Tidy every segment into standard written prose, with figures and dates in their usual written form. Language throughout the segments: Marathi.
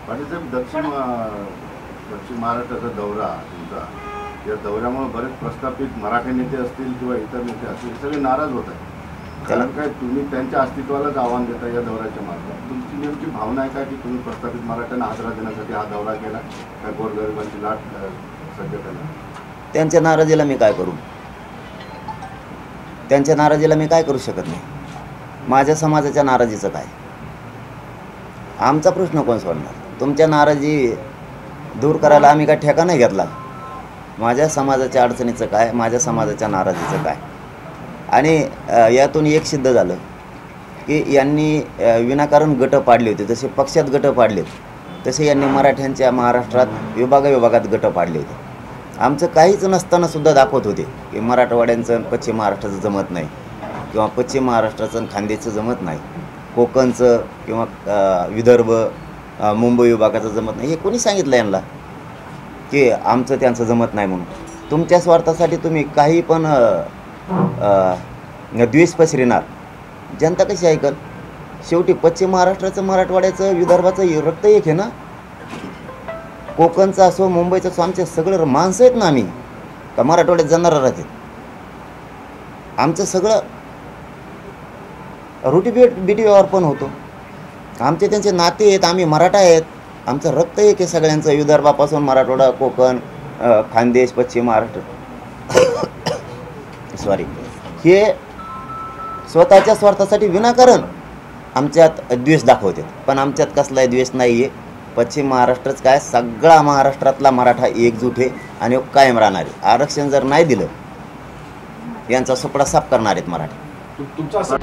पाटील साहेब, दक्षिण महाराष्ट्राचा दौरा तुमचा, या दौऱ्यामुळे बरेच प्रस्थापित मराठी नेते असतील किंवा इतर नेते असतील हे सगळे नाराज होत आहेत. कारण काय तुम्ही त्यांच्या अस्तित्वालाच आव्हान देता या दौऱ्याच्या मार्फत. तुमची नेमकी भावना आहे का की तुम्ही प्रस्थापित मराठ्यांना आदरा देण्यासाठी हा दौरा केला, काय गोरगरिबांची लाट सध्या त्यांना? त्यांच्या नाराजीला मी काय करू? त्यांच्या नाराजीला मी काय करू शकत नाही. माझ्या समाजाच्या नाराजीचं काय? आमचा प्रश्न कोण सोडणार? तुमच्या नाराजी दूर करायला आम्ही काय ठेका नाही घेतला. माझ्या समाजाच्या अडचणीचं काय, माझ्या समाजाच्या नाराजीचं काय? आणि यातून एक सिद्ध झालं की यांनी विनाकारण गटं पाडली होती. जसे पक्षात गटं पाडलेत तसे यांनी मराठ्यांच्या महाराष्ट्रात विभागात गटं पाडले होते. आमचं काहीच नसताना सुद्धा दाखवत होते की मराठवाड्यांचं पश्चिम महाराष्ट्राचं जमत नाही, किंवा पश्चिम महाराष्ट्राचं खानदेशचं जमत नाही, कोकणचं किंवा विदर्भ मुंबई विभागाचं जमत नाही. हे कोणी सांगितलं यांना की आमचं त्यांचं जमत नाही म्हणून? तुमच्या स्वार्थासाठी तुम्ही काही पण द्वेष पसरणार. जनता कशी ऐकल? शेवटी पश्चिम महाराष्ट्राचं, मराठवाड्याचं, विदर्भाचं रक्त एक आहे ना. कोकणचं असो, मुंबईचं असो, आमचे सगळं माणसं आहेत ना. आम्ही का मराठवाड्यात जाणारा राहते? आमचं सगळं रोटी बिटी व्यवहार पण होतो. आमचे त्यांचे नाते आहेत. आम्ही मराठा आहेत. आमचं रक्त एक आहे सगळ्यांचं, विदर्भापासून मराठवाडा, कोकण, खानदेश, पश्चिम महाराष्ट्र. सॉरी, हे स्वतःच्या स्वार्थासाठी विनाकारण आमच्यात द्वेष दाखवतात. पण आमच्यात कसलाही द्वेष नाही आहे. पश्चिम महाराष्ट्रच काय, सगळा महाराष्ट्रातला मराठा एकजूट आहे आणि कायम राहणार आहे. आरक्षण जर नाही दिलं यांचा सुपडा साफ करणार आहेत मराठी. तुमचा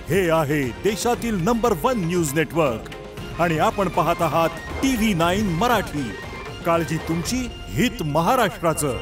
हे आहे देशातील नंबर 1 न्यूज नेटवर्क आणि आपण पाहत आहात TV9 मराठी. काळजी तुमची, हित महाराष्ट्राचं.